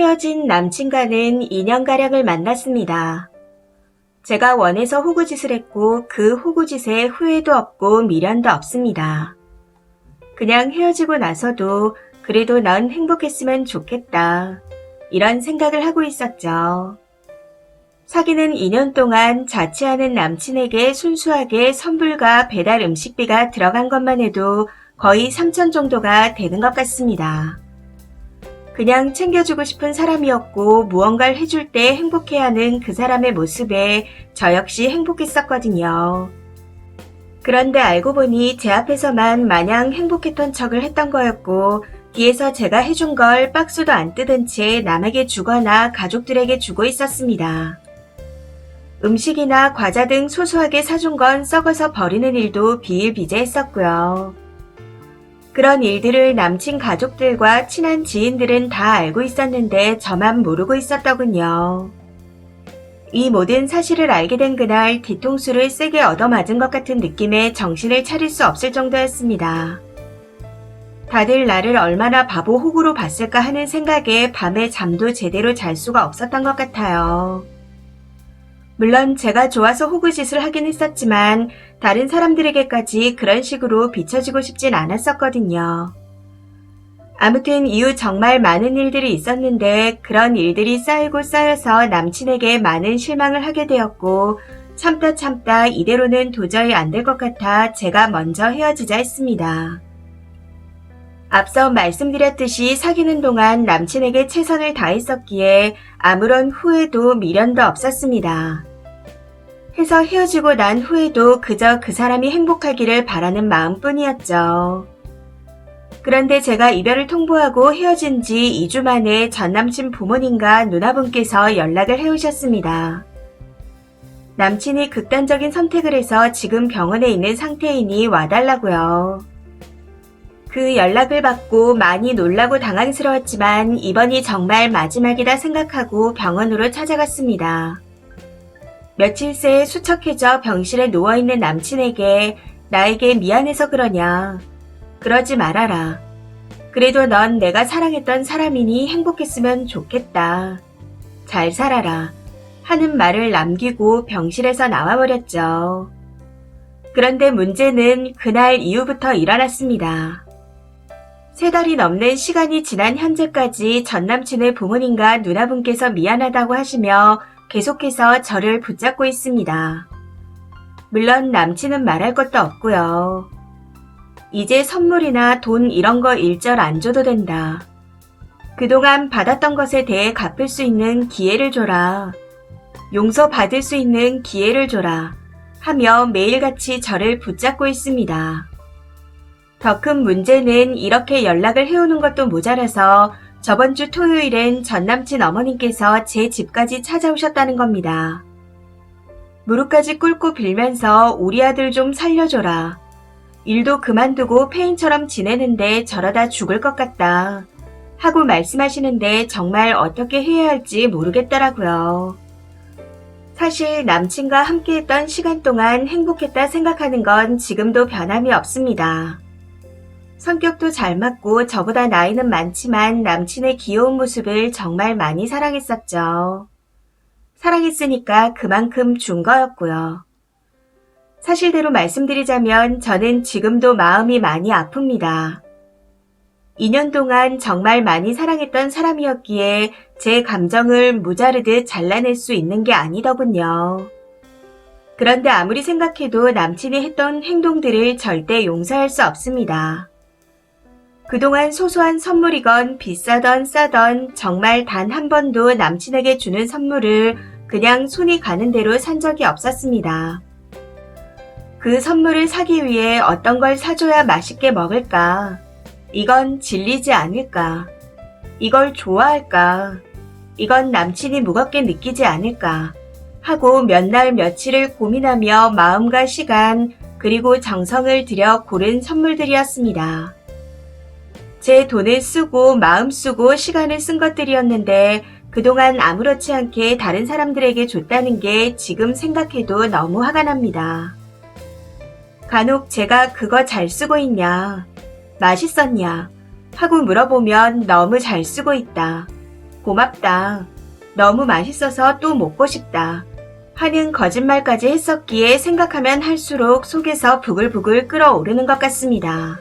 헤어진 남친과는 2년가량을 만났습니다. 제가 원해서 호구짓을 했고 그 호구짓에 후회도 없고 미련도 없습니다. 그냥 헤어지고 나서도 그래도 넌 행복했으면 좋겠다. 이런 생각을 하고 있었죠. 사귀는 2년 동안 자취하는 남친에게 순수하게 선불과 배달 음식비가 들어간 것만 해도 거의 3천 정도가 되는 것 같습니다. 그냥 챙겨주고 싶은 사람이었고 무언가를 해줄 때 행복해하는 그 사람의 모습에 저 역시 행복했었거든요. 그런데 알고 보니 제 앞에서만 마냥 행복했던 척을 했던 거였고 뒤에서 제가 해준 걸 박스도 안 뜯은 채 남에게 주거나 가족들에게 주고 있었습니다. 음식이나 과자 등 소소하게 사준 건 썩어서 버리는 일도 비일비재했었고요. 그런 일들을 남친 가족들과 친한 지인들은 다 알고 있었는데 저만 모르고 있었더군요. 이 모든 사실을 알게 된 그날 뒤통수를 세게 얻어맞은 것 같은 느낌에 정신을 차릴 수 없을 정도였습니다. 다들 나를 얼마나 바보 호구로 봤을까 하는 생각에 밤에 잠도 제대로 잘 수가 없었던 것 같아요. 물론 제가 좋아서 호구짓을 하긴 했었지만 다른 사람들에게까지 그런 식으로 비춰지고 싶진 않았었거든요. 아무튼 이후 정말 많은 일들이 있었는데 그런 일들이 쌓이고 쌓여서 남친에게 많은 실망을 하게 되었고 참다 이대로는 도저히 안 될 것 같아 제가 먼저 헤어지자 했습니다. 앞서 말씀드렸듯이 사귀는 동안 남친에게 최선을 다했었기에 아무런 후회도 미련도 없었습니다. 해서 헤어지고 난 후에도 그저 그 사람이 행복하기를 바라는 마음뿐이었죠. 그런데 제가 이별을 통보하고 헤어진 지 2주 만에 전남친 부모님과 누나분께서 연락을 해오셨습니다. 남친이 극단적인 선택을 해서 지금 병원에 있는 상태이니 와달라고요. 그 연락을 받고 많이 놀라고 당황스러웠지만 이번이 정말 마지막이다 생각하고 병원으로 찾아갔습니다. 며칠 새 수척해져 병실에 누워있는 남친에게 나에게 미안해서 그러냐. 그러지 말아라. 그래도 넌 내가 사랑했던 사람이니 행복했으면 좋겠다. 잘 살아라. 하는 말을 남기고 병실에서 나와버렸죠. 그런데 문제는 그날 이후부터 일어났습니다. 3달이 넘는 시간이 지난 현재까지 전남친의 부모님과 누나분께서 미안하다고 하시며 계속해서 저를 붙잡고 있습니다. 물론 남친은 말할 것도 없고요. 이제 선물이나 돈 이런 거 일절 안 줘도 된다. 그동안 받았던 것에 대해 갚을 수 있는 기회를 줘라. 용서받을 수 있는 기회를 줘라. 하며 매일같이 저를 붙잡고 있습니다. 더 큰 문제는 이렇게 연락을 해오는 것도 모자라서 저번 주 토요일엔 전남친 어머님께서 제 집까지 찾아오셨다는 겁니다. 무릎까지 꿇고 빌면서 우리 아들 좀 살려줘라. 일도 그만두고 폐인처럼 지내는데 저러다 죽을 것 같다. 하고 말씀하시는데 정말 어떻게 해야 할지 모르겠더라고요. 사실 남친과 함께했던 시간 동안 행복했다 생각하는 건 지금도 변함이 없습니다. 성격도 잘 맞고 저보다 나이는 많지만 남친의 귀여운 모습을 정말 많이 사랑했었죠. 사랑했으니까 그만큼 준 거였고요. 사실대로 말씀드리자면 저는 지금도 마음이 많이 아픕니다. 2년 동안 정말 많이 사랑했던 사람이었기에 제 감정을 무자르듯 잘라낼 수 있는 게 아니더군요. 그런데 아무리 생각해도 남친이 했던 행동들을 절대 용서할 수 없습니다. 그동안 소소한 선물이건 비싸던 싸던 정말 단 한 번도 남친에게 주는 선물을 그냥 손이 가는 대로 산 적이 없었습니다. 그 선물을 사기 위해 어떤 걸 사줘야 맛있게 먹을까? 이건 질리지 않을까? 이걸 좋아할까? 이건 남친이 무겁게 느끼지 않을까? 하고 몇 날 며칠을 고민하며 마음과 시간 그리고 정성을 들여 고른 선물들이었습니다. 제 돈을 쓰고 마음 쓰고 시간을 쓴 것들이었는데 그동안 아무렇지 않게 다른 사람들에게 줬다는 게 지금 생각해도 너무 화가 납니다. 간혹 제가 그거 잘 쓰고 있냐, 맛있었냐 하고 물어보면 너무 잘 쓰고 있다. 고맙다. 너무 맛있어서 또 먹고 싶다. 하는 거짓말까지 했었기에 생각하면 할수록 속에서 부글부글 끓어오르는 것 같습니다.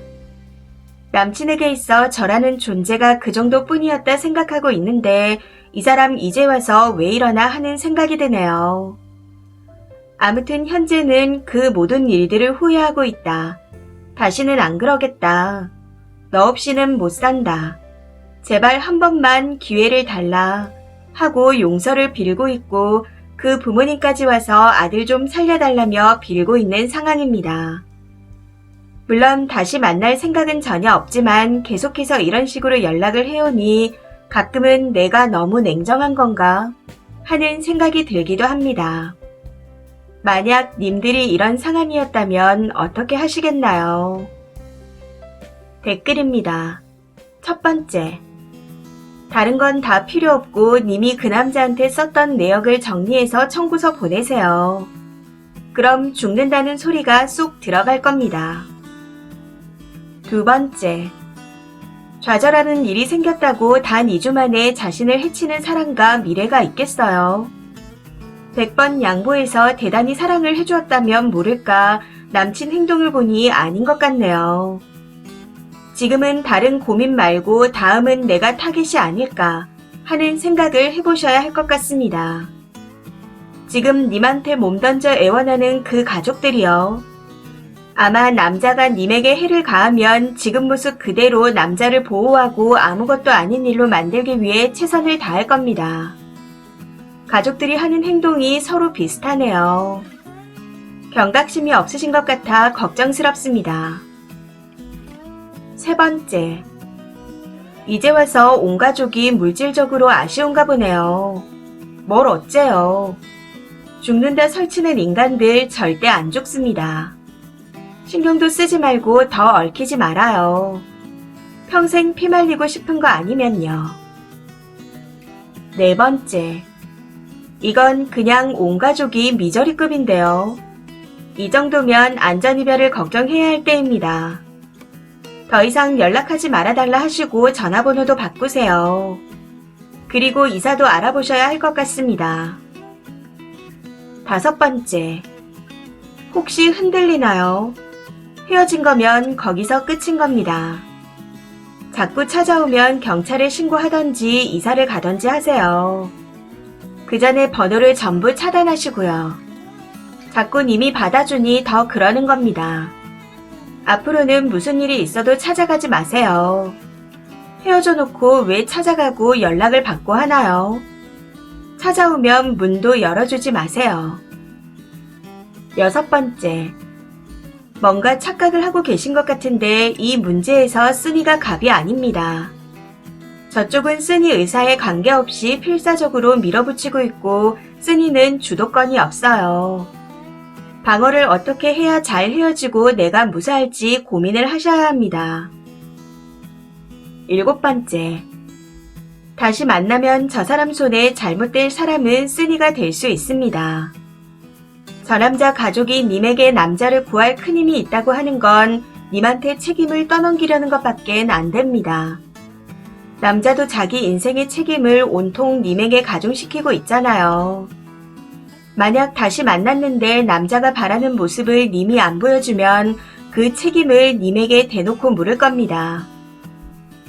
남친에게 있어 저라는 존재가 그 정도뿐이었다 생각하고 있는데 이 사람 이제 와서 왜 이러나 하는 생각이 드네요. 아무튼 현재는 그 모든 일들을 후회하고 있다. 다시는 안 그러겠다. 너 없이는 못 산다. 제발 한 번만 기회를 달라 하고 용서를 빌고 있고 그 부모님까지 와서 아들 좀 살려달라며 빌고 있는 상황입니다. 물론 다시 만날 생각은 전혀 없지만 계속해서 이런 식으로 연락을 해오니 가끔은 내가 너무 냉정한 건가 하는 생각이 들기도 합니다. 만약 님들이 이런 상황이었다면 어떻게 하시겠나요? 댓글입니다. 첫 번째. 다른 건 다 필요 없고 님이 그 남자한테 썼던 내역을 정리해서 청구서 보내세요. 그럼 죽는다는 소리가 쏙 들어갈 겁니다. 두 번째. 좌절하는 일이 생겼다고 단 2주 만에 자신을 해치는 사랑과 미래가 있겠어요. 100번 양보해서 대단히 사랑을 해주었다면 모를까 남친 행동을 보니 아닌 것 같네요. 지금은 다른 고민 말고 다음은 내가 타겟이 아닐까 하는 생각을 해보셔야 할 것 같습니다. 지금 님한테 몸 던져 애원하는 그 가족들이요. 아마 남자가 님에게 해를 가하면 지금 모습 그대로 남자를 보호하고 아무것도 아닌 일로 만들기 위해 최선을 다할 겁니다. 가족들이 하는 행동이 서로 비슷하네요. 경각심이 없으신 것 같아 걱정스럽습니다. 세 번째. 이제 와서 온 가족이 물질적으로 아쉬운가 보네요. 뭘 어째요. 죽는다 설치는 인간들 절대 안 죽습니다. 신경도 쓰지 말고 더 얽히지 말아요. 평생 피말리고 싶은 거 아니면요. 네 번째. 이건 그냥 온 가족이 미저리급인데요. 이 정도면 안전이별을 걱정해야 할 때입니다. 더 이상 연락하지 말아달라 하시고 전화번호도 바꾸세요. 그리고 이사도 알아보셔야 할 것 같습니다. 다섯 번째. 혹시 흔들리나요? 헤어진 거면 거기서 끝인 겁니다. 자꾸 찾아오면 경찰에 신고하던지 이사를 가던지 하세요. 그 전에 번호를 전부 차단하시고요. 자꾸 님이 받아주니 더 그러는 겁니다. 앞으로는 무슨 일이 있어도 찾아가지 마세요. 헤어져 놓고 왜 찾아가고 연락을 받고 하나요? 찾아오면 문도 열어주지 마세요. 여섯 번째. 뭔가 착각을 하고 계신 것 같은데 이 문제에서 쓰니가 갑이 아닙니다. 저쪽은 쓰니 의사에 관계없이 필사적으로 밀어붙이고 있고 쓰니는 주도권이 없어요. 방어를 어떻게 해야 잘 헤어지고 내가 무사할지 고민을 하셔야 합니다. 일곱 번째. 다시 만나면 저 사람 손에 잘못될 사람은 쓰니가 될 수 있습니다. 저 남자 가족이 님에게 남자를 구할 큰 힘이 있다고 하는 건 님한테 책임을 떠넘기려는 것밖엔 안 됩니다. 남자도 자기 인생의 책임을 온통 님에게 가중시키고 있잖아요. 만약 다시 만났는데 남자가 바라는 모습을 님이 안 보여주면 그 책임을 님에게 대놓고 물을 겁니다.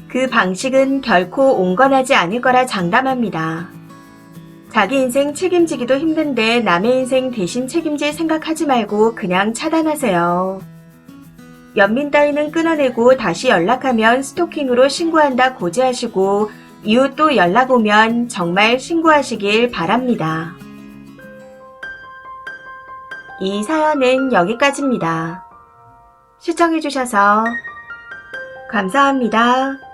그 방식은 결코 온건하지 않을 거라 장담합니다. 자기 인생 책임지기도 힘든데 남의 인생 대신 책임질 생각하지 말고 그냥 차단하세요. 연민 따위는 끊어내고 다시 연락하면 스토킹으로 신고한다 고지하시고 이후 또 연락 오면 정말 신고하시길 바랍니다. 이 사연은 여기까지입니다. 시청해주셔서 감사합니다.